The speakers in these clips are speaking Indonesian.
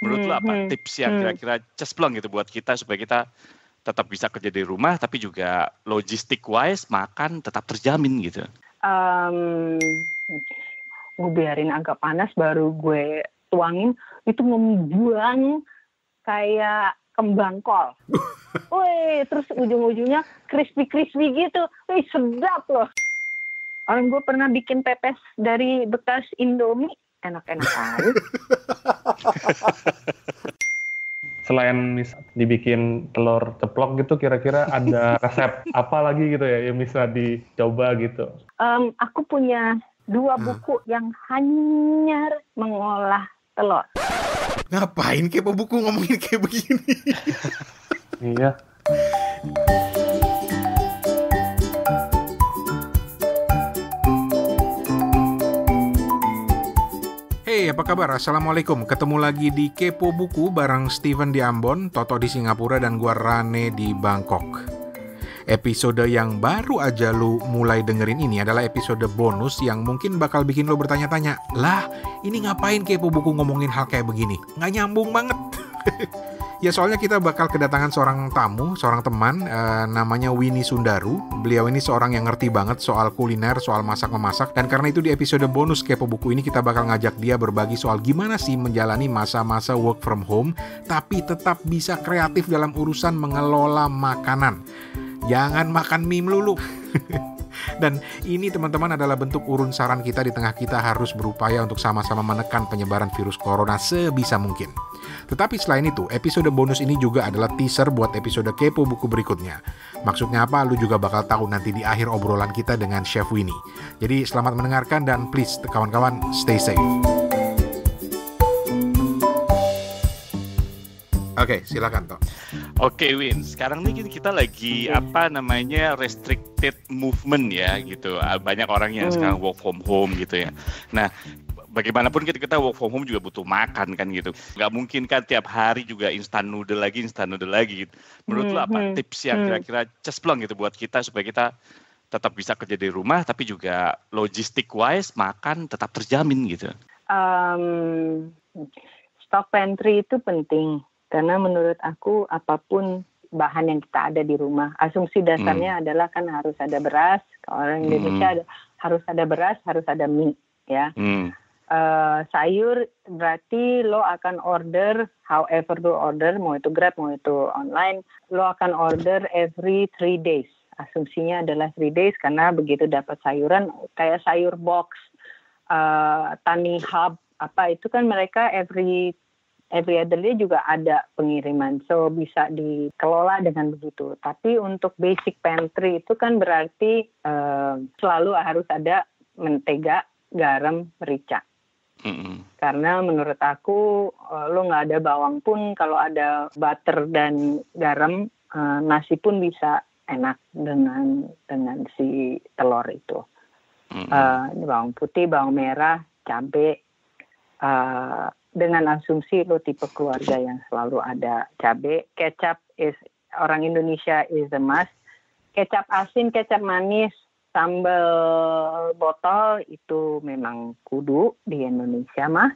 Menurut lo apa tips yang kira-kira cesplong gitu buat kita supaya kita tetap bisa kerja di rumah tapi juga logistik wise makan tetap terjamin gitu? Gue biarin agak panas baru gue tuangin, itu membuang kayak kembang kol. Wih, terus ujung-ujungnya crispy gitu. Wih, sedap loh. Orang gue pernah bikin pepes dari bekas Indomie, enak-enak aja. Selain dibikin telur ceplok gitu, kira-kira ada resep apa lagi gitu ya yang bisa dicoba gitu? Aku punya 2 buku yang hanya mengolah telur. Ngapain kepo buku ngomongin kayak begini? Iya. Hey, apa kabar? Assalamualaikum. Ketemu lagi di Kepo Buku bareng Steven di Ambon, Toto di Singapura, dan gua Rane di Bangkok. Episode yang baru aja lu mulai dengerin ini adalah episode bonus yang mungkin bakal bikin lu bertanya-tanya, lah ini ngapain Kepo Buku ngomongin hal kayak begini? Nggak nyambung banget. Ya soalnya kita bakal kedatangan seorang tamu, seorang teman, namanya Winnie Sundaru. Beliau ini seorang yang ngerti banget soal kuliner, soal masak-memasak. Dan karena itu di episode bonus Kepo Buku ini kita bakal ngajak dia berbagi soal gimana sih menjalani masa-masa work from home, tapi tetap bisa kreatif dalam urusan mengelola makanan. Jangan makan mie melulu. Dan ini teman-teman adalah bentuk urun saran kita di tengah kita harus berupaya untuk sama-sama menekan penyebaran virus corona sebisa mungkin. Tetapi selain itu, episode bonus ini juga adalah teaser buat episode Kepo Buku berikutnya. Maksudnya apa? Lu juga bakal tahu nanti di akhir obrolan kita dengan Chef Winnie. Jadi selamat mendengarkan dan please kawan-kawan stay safe. Oke, silakan Toh. Oke Win, sekarang nih kita lagi restricted movement ya gitu. Banyak orang yang sekarang work from home gitu ya. Nah, bagaimanapun kita work from home juga butuh makan kan gitu. Nggak mungkin kan tiap hari juga instan noodle lagi gitu. Menurut lo apa tips yang kira-kira cesplong gitu buat kita supaya kita tetap bisa kerja di rumah tapi juga logistik wise makan tetap terjamin gitu? Stock pantry itu penting. Karena menurut aku apapun bahan yang kita ada di rumah, asumsi dasarnya adalah kan harus ada beras. Kalau orang Indonesia harus ada beras, harus ada mie, ya. Sayur berarti lo akan order, however lo order, mau itu Grab, mau itu online, lo akan order every 3 days. Asumsinya adalah 3 days karena begitu dapat sayuran kayak sayur box, Tani Hub, itu kan mereka every other day juga ada pengiriman, so bisa dikelola dengan begitu. Tapi untuk basic pantry itu kan berarti selalu harus ada mentega, garam, merica. Karena menurut aku lo nggak ada bawang pun kalau ada butter dan garam, nasi pun bisa enak dengan si telur itu. Bawang putih, bawang merah, cabai. Dengan asumsi lo tipe keluarga yang selalu ada cabai, kecap orang Indonesia is the must. Kecap asin, kecap manis, sambal botol itu memang kudu di Indonesia mah.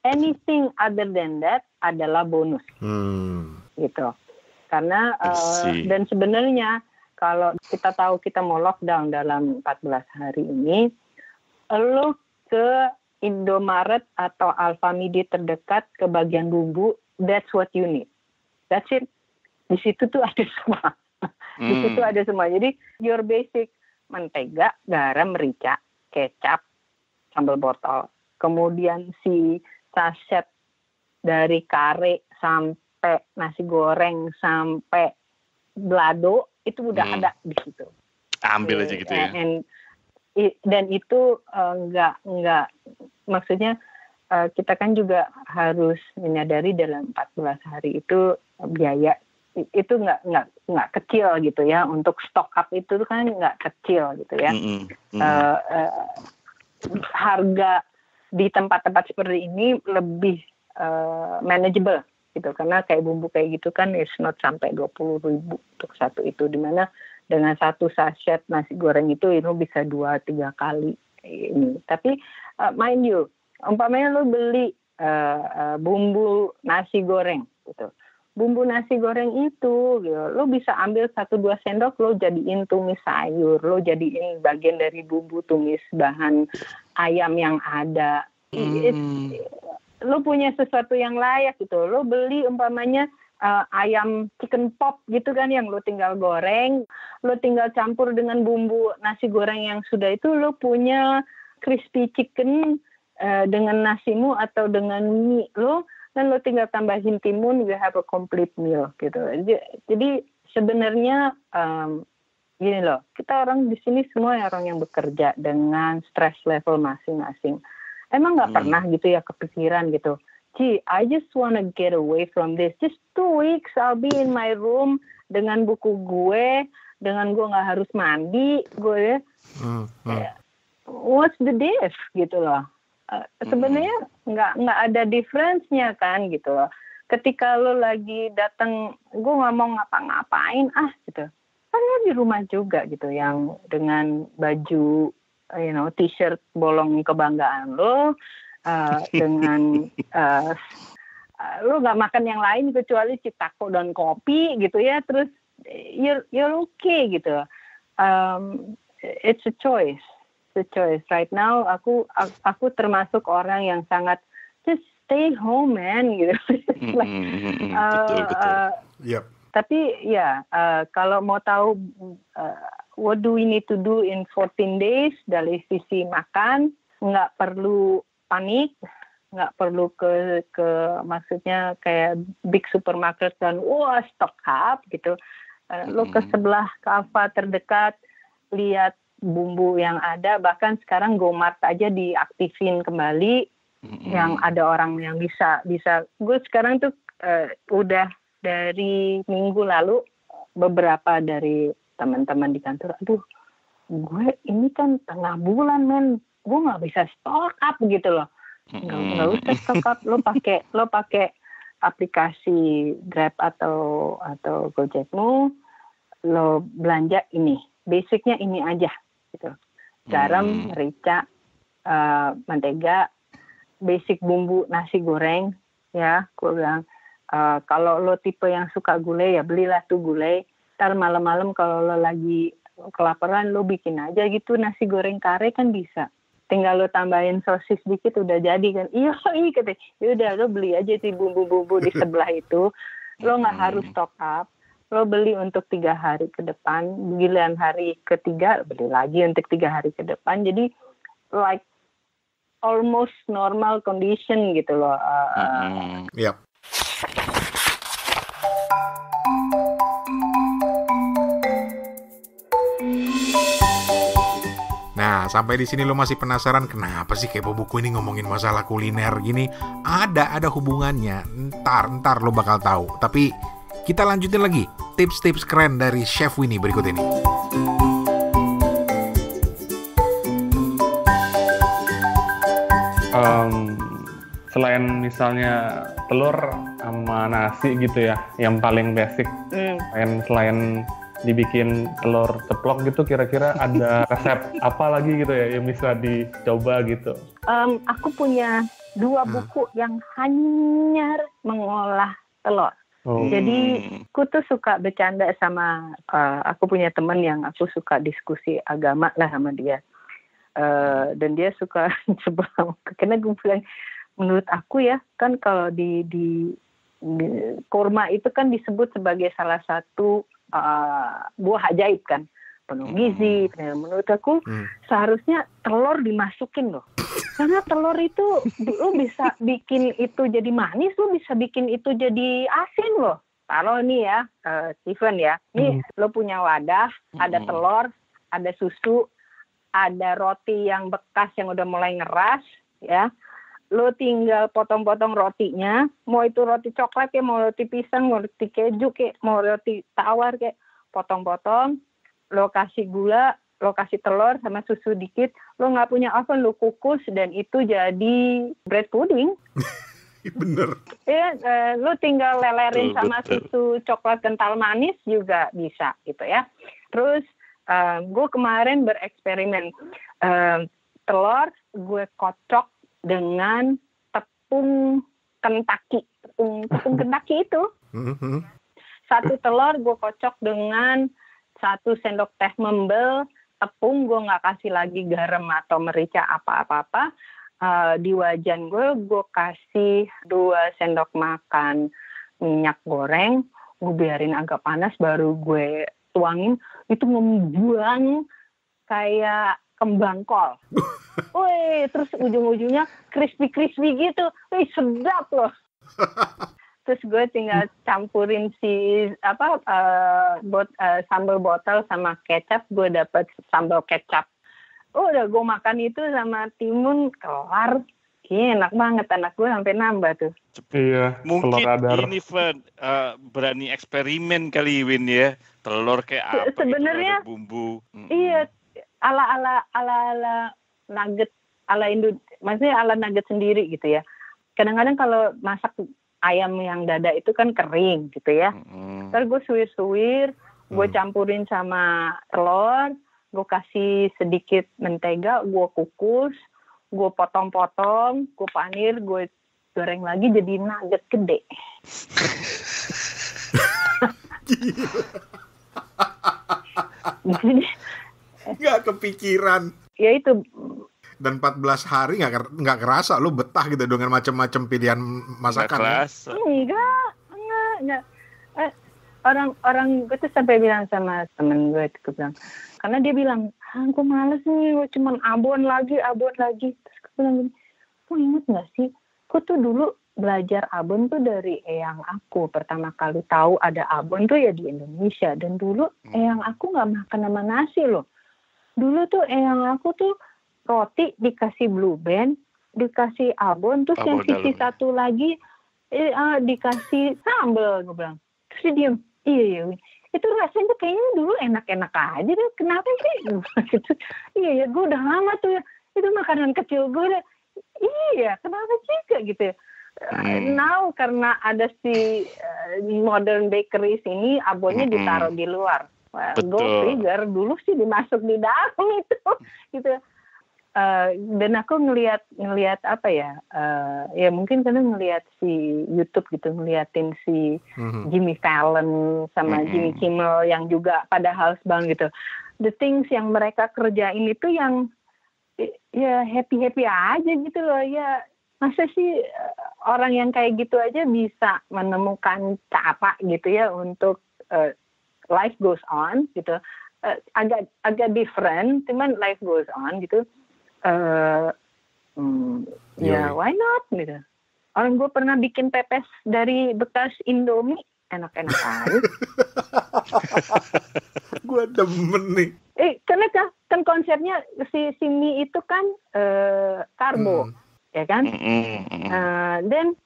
Anything other than that adalah bonus. Gitu. Karena dan sebenarnya kalau kita tahu kita mau lockdown dalam 14 hari ini, lo ke Indomaret atau Alfamidi terdekat ke bagian bumbu, that's what you need. That's it. Di situ tuh ada semua. Di situ ada semua. Jadi your basic mentega, garam, merica, kecap, sambal botol. Kemudian si saset dari kare sampai nasi goreng sampai balado itu udah ada di situ. Ambil aja gitu ya. Dan itu nggak maksudnya kita kan juga harus menyadari dalam 14 hari itu biaya itu nggak kecil gitu ya, untuk stock up itu kan nggak kecil gitu ya. Harga di tempat-tempat seperti ini lebih manageable gitu, karena kayak bumbu kayak gitu kan is not sampai 20.000 untuk satu itu, dimana dengan satu sachet nasi goreng itu bisa 2-3 kali ini. Tapi mind you, umpamanya lo beli bumbu nasi goreng gitu. Bumbu nasi goreng itu gitu, lo bisa ambil 1-2 sendok, lo jadiin tumis sayur, lo jadiin bagian dari bumbu tumis bahan ayam yang ada. Lo punya sesuatu yang layak gitu. Lo beli umpamanya ayam chicken pop gitu kan, yang lo tinggal goreng, lo tinggal campur dengan bumbu nasi goreng yang sudah itu, lo punya crispy chicken dengan nasimu atau dengan mie lo, dan lo tinggal tambahin timun, you have a complete meal gitu. Jadi sebenarnya gini loh, kita orang di sini semua orang yang bekerja dengan stress level masing-masing. Emang nggak pernah gitu ya kepikiran gitu, gee, I just wanna get away from this. Just 2 weeks I'll be in my room dengan buku gue, dengan gue nggak harus mandi, gue what's the diff gitu loh. Sebenarnya nggak ada difference-nya kan gitu loh. Ketika lo lagi datang, gue nggak mau ngapa-ngapain gitu, kan lo di rumah juga gitu, yang dengan baju t-shirt bolong kebanggaan lo, dengan lo nggak makan yang lain kecuali citako dan kopi gitu ya, terus you're okay gitu. It's a choice. Right now aku termasuk orang yang sangat just stay home man gitu. Betul. Yep. Tapi ya kalau mau tahu what do we need to do in 14 days dari sisi makan, nggak perlu panik, nggak perlu ke maksudnya kayak big supermarket dan stock up gitu. Lo ke sebelah kafe terdekat, lihat bumbu yang ada, bahkan sekarang GoMart aja diaktifin kembali, yang ada orang yang bisa. Gue sekarang tuh udah dari minggu lalu beberapa dari teman-teman di kantor, aduh, gue ini kan tengah bulan men, gue nggak bisa stock up gitu loh. Nggak usah stock up, lo pakai aplikasi Grab atau Gojekmu, lo belanja ini, basicnya ini aja gitu, garam, merica, mentega, basic bumbu nasi goreng ya. Gue bilang kalau lo tipe yang suka gulai ya belilah tuh gulai. Ntar malam-malam kalau lo lagi kelaparan, lo bikin aja gitu nasi goreng kare kan bisa. Tinggal lo tambahin sosis dikit udah jadi kan. Iya katanya. Yaudah lo beli aja sih bumbu-bumbu di sebelah itu. Lo nggak harus stock up. Lo beli untuk 3 hari ke depan. Giliran hari ketiga beli lagi untuk 3 hari ke depan. Jadi like almost normal condition gitu loh. Yep. Nah, sampai di sini lo masih penasaran kenapa sih Kepo Buku ini ngomongin masalah kuliner gini? Ada hubungannya. Ntar lo bakal tahu. Tapi kita lanjutin lagi tips-tips keren dari Chef Winnie berikut ini. Selain misalnya telur sama nasi gitu ya, yang paling basic. Selain dibikin telur ceplok gitu, kira-kira ada resep apa lagi gitu ya yang bisa dicoba gitu? Aku punya 2 buku yang hanya mengolah telur. Jadi aku tuh suka bercanda sama aku punya teman yang aku suka diskusi agama lah sama dia, dan dia suka sebelah karena gue bilang, menurut aku ya kan kalau di kurma itu kan disebut sebagai salah satu buah ajaib kan, penuh gizi. Menurut aku seharusnya telur dimasukin loh, karena telur itu lo bisa bikin itu jadi manis, lo bisa bikin itu jadi asin loh. Kalau nih ya Steven ya, nih lo punya wadah, ada telur, ada susu, ada roti yang bekas yang udah mulai ngeras ya. Lo tinggal potong-potong rotinya, mau itu roti coklat kayak, mau roti pisang, mau roti keju kayak, mau roti tawar kayak, potong-potong, lo kasih gula, lo kasih telur sama susu dikit, lo nggak punya oven, lo kukus, dan itu jadi bread pudding. Bener. Ya, lo tinggal lelerin sama susu coklat kental manis juga bisa gitu ya. Terus gue kemarin bereksperimen, telur gue kocok dengan tepung Kentucky, tepung Kentucky itu. Satu telur gue kocok dengan 1 sendok teh membel tepung, gue nggak kasih lagi garam atau merica apa-apa. Di wajan gue kasih 2 sendok makan minyak goreng, gue biarin agak panas baru gue tuangin, itu membuang kayak kembang kol. Wih, terus ujung-ujungnya crispy gitu. Wih, sedap loh. Terus gue tinggal campurin sambal botol sama kecap, gue dapet sambal kecap. Udah gue makan itu sama timun, kelar. Enak banget, anak gue sampai nambah tuh. Iya, mungkin telur ini Van berani eksperimen kali Win ya, telur kayak apa sebenarnya gitu, ada bumbu. Iya, ala nugget ala maksudnya ala nugget sendiri gitu ya. Kadang-kadang kalau masak ayam yang dada itu kan kering gitu ya. Terus gue suwir-suwir, gue campurin sama telur, gue kasih sedikit mentega, gue kukus, gue potong-potong, gue panir, gue goreng lagi jadi nugget gede. Nggak kepikiran. Ya itu. Dan 14 hari nggak kerasa lu betah gitu dengan macam-macam pilihan masakan. Enggak. Orang gue tuh sampai bilang sama temen gue bilang, karena dia bilang, gue males nih, gue cuman abon lagi. Terus gue bilang gini, lu inget nggak sih, gue tuh dulu belajar abon tuh dari eyang aku. Pertama kali tahu ada abon tuh ya di Indonesia, dan dulu eyang aku nggak makan sama nasi loh. Dulu tuh eyang aku tuh roti dikasih blue band, dikasih abon, terus yang sisi satu lagi dikasih sambal. Gue bilang, terus dia diem. Iya, itu rasanya kayaknya dulu enak-enak aja deh. Kenapa sih? Gitu. Iya, gue udah lama tuh ya. Itu makanan kecil gue udah. Iya, kenapa juga gitu? Now karena ada si modern bakery sini, abonnya ditaruh di luar. Gue figure dulu sih dimasuk di dalam itu, gitu. Dan aku ngelihat apa ya, ya mungkin karena ngelihat si YouTube gitu, ngeliatin si Jimmy Fallon sama Jimmy Kimmel yang juga pada house bang gitu. The things yang mereka kerjain itu yang ya happy aja gitu loh ya. Masa sih orang yang kayak gitu aja bisa menemukan cara gitu ya untuk life goes on gitu. Agak different, cuman life goes on gitu. Ya why not gitu. Orang gue pernah bikin pepes dari bekas Indomie, enak-enak aja. Gue demen nih. Karena kan konsepnya si mie itu kan karbo, ya kan? Dan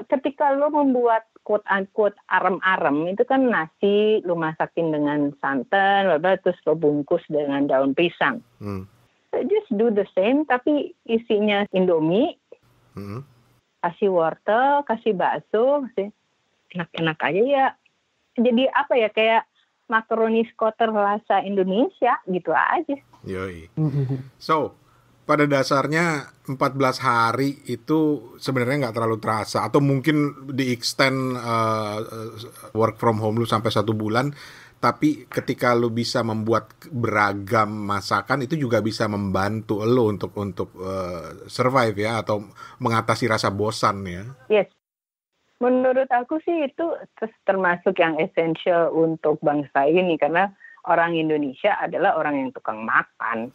ketika lo membuat quote unquote arem-arem itu kan nasi lo masakin dengan santan, terus lo bungkus dengan daun pisang. Just do the same, tapi isinya Indomie, kasih wortel, kasih bakso, enak-enak aja ya. Jadi apa ya, kayak makaroni skoter rasa Indonesia gitu aja. Yoi. So, pada dasarnya 14 hari itu sebenarnya nggak terlalu terasa, atau mungkin di extend work from home lu sampai 1 bulan. Tapi ketika lu bisa membuat beragam masakan, itu juga bisa membantu lu untuk survive ya, atau mengatasi rasa bosan ya. Yes. Menurut aku sih itu termasuk yang esensial untuk bangsa ini, karena orang Indonesia adalah orang yang tukang makan.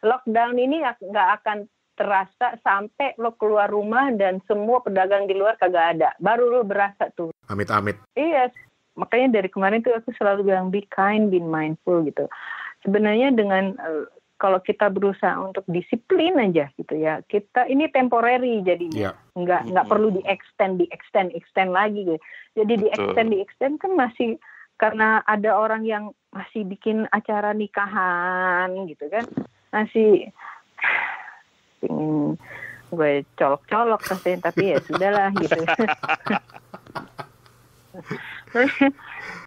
Lockdown ini nggak akan terasa sampai lo keluar rumah dan semua pedagang di luar kagak ada. Baru lo berasa tuh. Amit-amit. Iya. Makanya dari kemarin tuh aku selalu bilang be kind, be mindful gitu. Sebenarnya dengan kalau kita berusaha untuk disiplin aja gitu ya, kita ini temporary jadinya, nggak perlu di extend lagi gitu. Jadi di extend kan masih karena ada orang yang masih bikin acara nikahan gitu kan, masih ingin gue colok-colok tapi ya sudahlah gitu.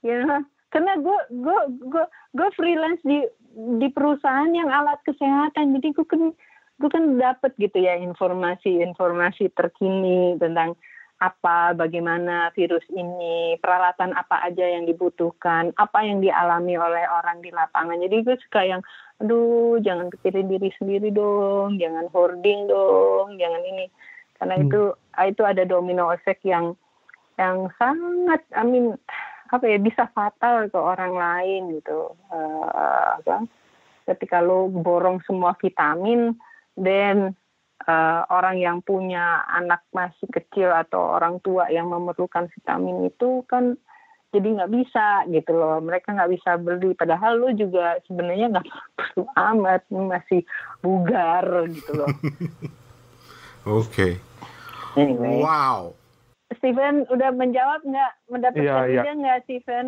Ya, karena gue freelance di perusahaan yang alat kesehatan, jadi gue kan itu kan dapat gitu ya informasi terkini tentang bagaimana virus ini, peralatan apa aja yang dibutuhkan, apa yang dialami oleh orang di lapangan. Jadi gue suka yang, aduh jangan kepikirin diri sendiri dong, jangan hoarding dong, jangan ini. Karena itu ada domino effect yang sangat, bisa fatal ke orang lain gitu. Ketika lo borong semua vitamin, dan orang yang punya anak masih kecil atau orang tua yang memerlukan vitamin itu kan jadi nggak bisa gitu loh, mereka nggak bisa beli, padahal lo juga sebenarnya nggak perlu amat, masih bugar gitu loh. Oke. Anyway. Wow. Steven udah menjawab nggak, mendapatkan ide nggak Steven?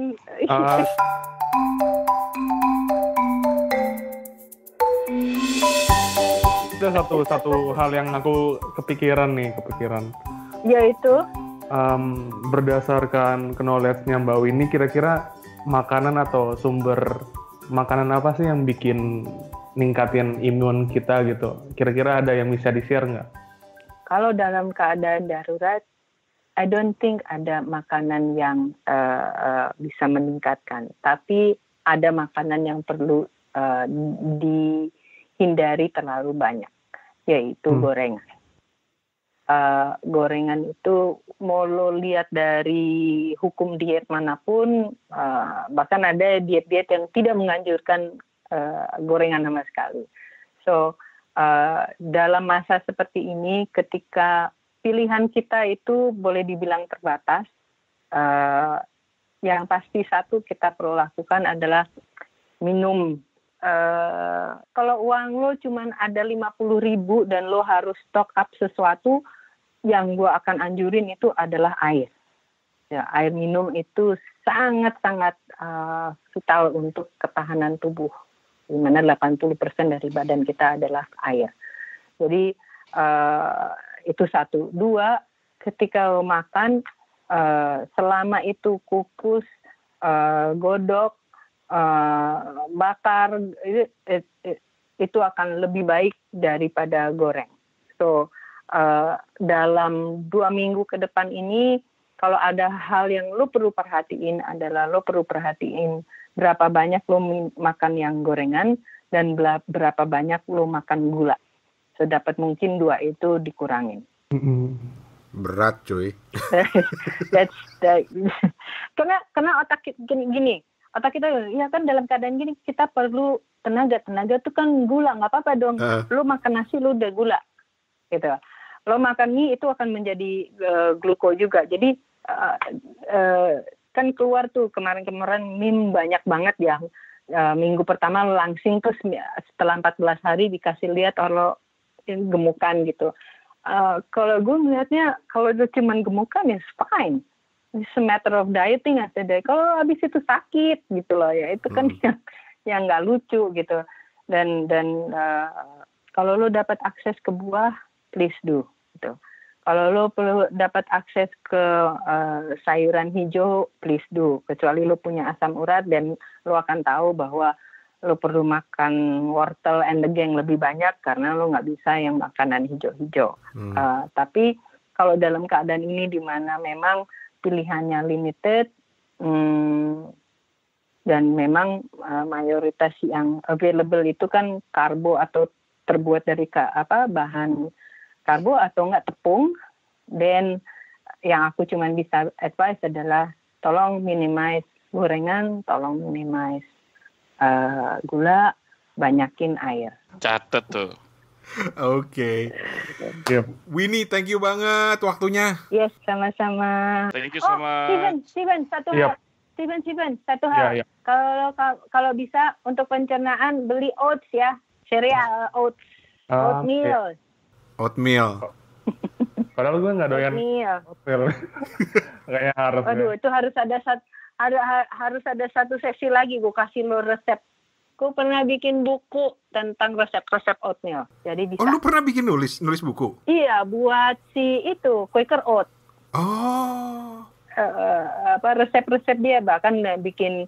Ada satu hal yang aku kepikiran. Yaitu? Berdasarkan knowledge-nya Mbak Winnie, kira-kira makanan atau sumber makanan apa sih yang bikin ningkatin imun kita gitu? Kira-kira ada yang bisa di-share nggak? Kalau dalam keadaan darurat, I don't think ada makanan yang bisa meningkatkan. Tapi ada makanan yang perlu dihindari terlalu banyak, yaitu gorengan. Gorengan itu mau lo lihat dari hukum diet manapun, bahkan ada diet-diet yang tidak menganjurkan gorengan sama sekali. So dalam masa seperti ini, ketika pilihan kita itu boleh dibilang terbatas, yang pasti satu kita perlu lakukan adalah minum. Kalau uang lo cuman ada 50.000 dan lo harus stock up sesuatu, yang gue akan anjurin itu adalah air. Ya, air minum itu sangat-sangat vital untuk ketahanan tubuh, di mana 80% dari badan kita adalah air. Jadi itu satu. Dua, ketika lo makan, selama itu kukus, godok, bakar, itu akan lebih baik daripada goreng. So dalam 2 minggu ke depan ini, kalau ada hal yang lo perlu perhatiin adalah lo perlu perhatiin berapa banyak lo makan yang gorengan dan berapa banyak lo makan gula. Sedapat mungkin 2 itu dikurangin. Berat cuy. Karena otak gini, otak kita ya kan dalam keadaan gini kita perlu tenaga tuh kan gula, nggak apa-apa dong. Lo makan nasi lo udah gula, gitu. Lo makan mie itu akan menjadi gluko juga. Jadi kan keluar tuh kemarin mie banyak banget ya. Minggu pertama langsing, terus setelah 14 hari dikasih lihat lo gemukan gitu. Kalau gue melihatnya kalau itu cuma gemukan ya fine. It's a matter of dieting aja deh. Kalau habis itu sakit gitu loh ya, itu kan yang nggak lucu gitu. Dan kalau lo dapat akses ke buah, please do gitu. Kalau lo perlu dapat akses ke sayuran hijau, please do. Kecuali lo punya asam urat dan lo akan tahu bahwa lo perlu makan wortel and the gang lebih banyak karena lo nggak bisa yang makanan hijau-hijau. Tapi kalau dalam keadaan ini di mana memang pilihannya limited dan memang mayoritas yang available itu kan karbo atau terbuat dari bahan karbo atau enggak tepung, dan yang aku cuma bisa advice adalah tolong minimize gorengan, tolong minimize gula, banyakin air. Catet tuh. Oke. Yep. Winnie, thank you banget waktunya. Yes, sama-sama. Thank you so much. Steven, satu hal. Steven, satu hal. Yeah. Kalau bisa untuk pencernaan beli oats ya, cereal oats, oatmeal. Oatmeal. Padahal gue nggak doyan oatmeal. Kayaknya harus. Aduh, itu harus ada satu sesi lagi. Gue kasih lo resep. Gue pernah bikin buku tentang resep-resep oatmeal. Jadi bisa. Oh, lu pernah bikin nulis buku? Iya, buat si itu Quaker Oat. Oh. Resep-resep dia, bahkan bikin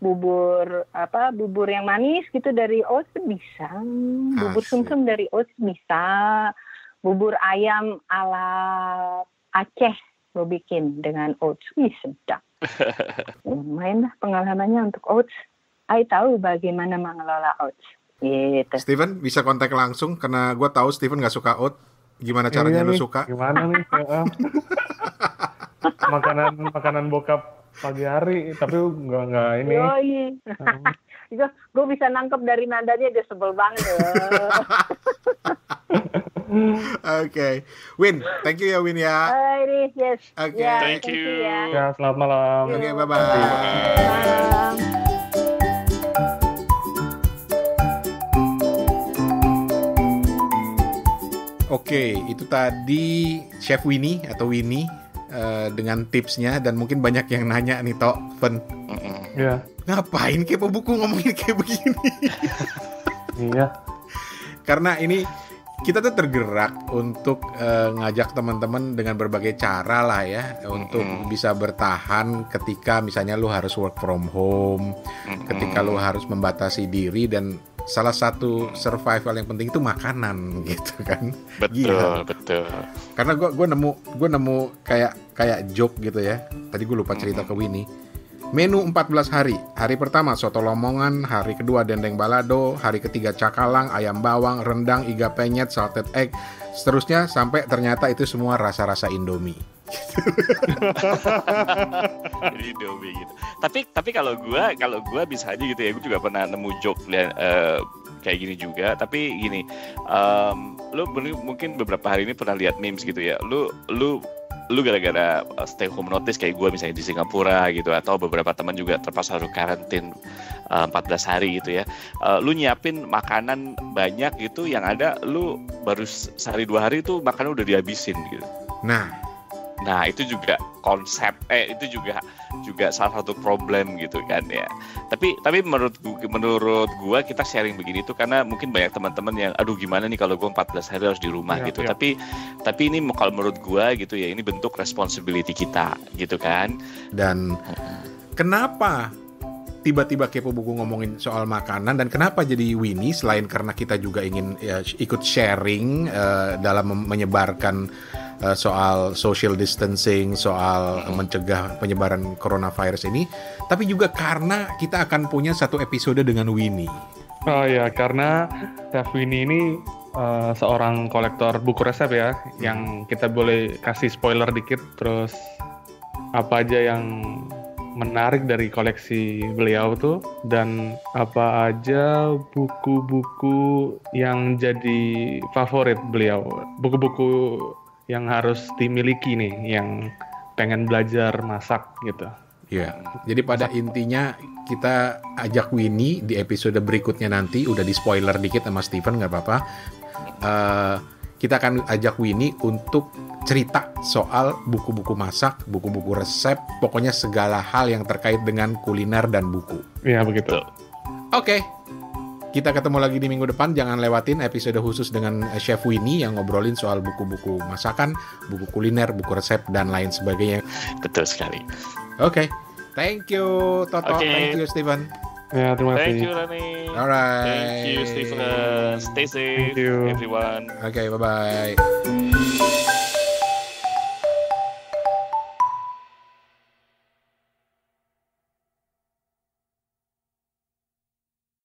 bubur yang manis gitu dari oats bisa, bubur sumsum dari oats bisa, bubur ayam ala Aceh gue bikin dengan oats, sedap. Lumayan lah pengalamannya untuk oats. I tahu bagaimana mengelola oats. Gitu. Steven bisa kontak langsung karena gue tahu Steven nggak suka oats. Gimana caranya lu suka? Gimana nih? makanan bokap pagi hari, tapi nggak ini. Gue bisa nangkep dari nadanya, dia sebel banget. Oke, Win, thank you ya Win ya. Yes. Oke, thank you. Ya, selamat malam. Oke, bye-bye. Oke, itu tadi Chef Winnie atau Winnie dengan tipsnya, dan mungkin banyak yang nanya nih Tok, Fen. Iya. Ngapain kepo buku ngomongin kayak begini? Iya. Karena ini kita tuh tergerak untuk ngajak teman-teman dengan berbagai cara lah ya, untuk bisa bertahan ketika misalnya lu harus work from home, ketika lu harus membatasi diri, dan salah satu survival yang penting itu makanan gitu kan. Betul. Karena gue nemu kayak joke gitu ya. Tadi gue lupa cerita ke Winnie. Menu 14 hari. Hari pertama soto Lamongan, hari kedua dendeng balado, hari ketiga cakalang, ayam bawang, rendang, iga penyet, salted egg, seterusnya sampai ternyata itu semua rasa-rasa Indomie. Indomie gitu. Tapi kalau gue bisa aja gitu ya. Gue juga pernah nemu joke kayak gini juga. Tapi gini, lu mungkin beberapa hari ini pernah lihat memes gitu ya. Lu gara-gara stay home notice kayak gue misalnya di Singapura gitu, atau beberapa teman juga terpaksa harus karantin 14 hari gitu ya. Lu nyiapin makanan banyak gitu, yang ada lu baru sehari 2 hari itu makanan udah dihabisin gitu. Nah itu juga konsep, itu juga salah satu problem gitu kan ya. Tapi menurut gua kita sharing begini tuh karena mungkin banyak teman-teman yang aduh gimana nih kalau gua 14 hari harus di rumah gitu. Tapi ini kalau menurut gua gitu ya, ini bentuk responsibility kita gitu kan. Dan kenapa tiba-tiba kepo buku ngomongin soal makanan, dan kenapa jadi Winnie, selain karena kita juga ingin ikut sharing dalam menyebarkan soal social distancing, soal mencegah penyebaran coronavirus ini, tapi juga karena kita akan punya satu episode dengan Winnie. Oh ya, karena Chef Winnie ini seorang kolektor buku resep ya, yang kita boleh kasih spoiler dikit, terus apa aja yang menarik dari koleksi beliau tuh, dan apa aja buku-buku yang jadi favorit beliau, buku-buku yang harus dimiliki nih, yang pengen belajar masak gitu. Ya, jadi pada intinya kita ajak Winnie di episode berikutnya nanti, udah di spoiler dikit sama Steven, nggak apa-apa. Kita akan ajak Winnie untuk cerita soal buku-buku masak, buku-buku resep, pokoknya segala hal yang terkait dengan kuliner dan buku. Iya begitu. Oke. Kita ketemu lagi di minggu depan. Jangan lewatin episode khusus dengan Chef Winnie yang ngobrolin soal buku-buku masakan, buku kuliner, buku resep, dan lain sebagainya. Betul sekali. Oke. Thank you, Toto. Thank you, Steven. Ya, terima kasih. Thank you, Rani. Alright. Thank you, Steven. Stay safe, everyone. Oke, bye-bye.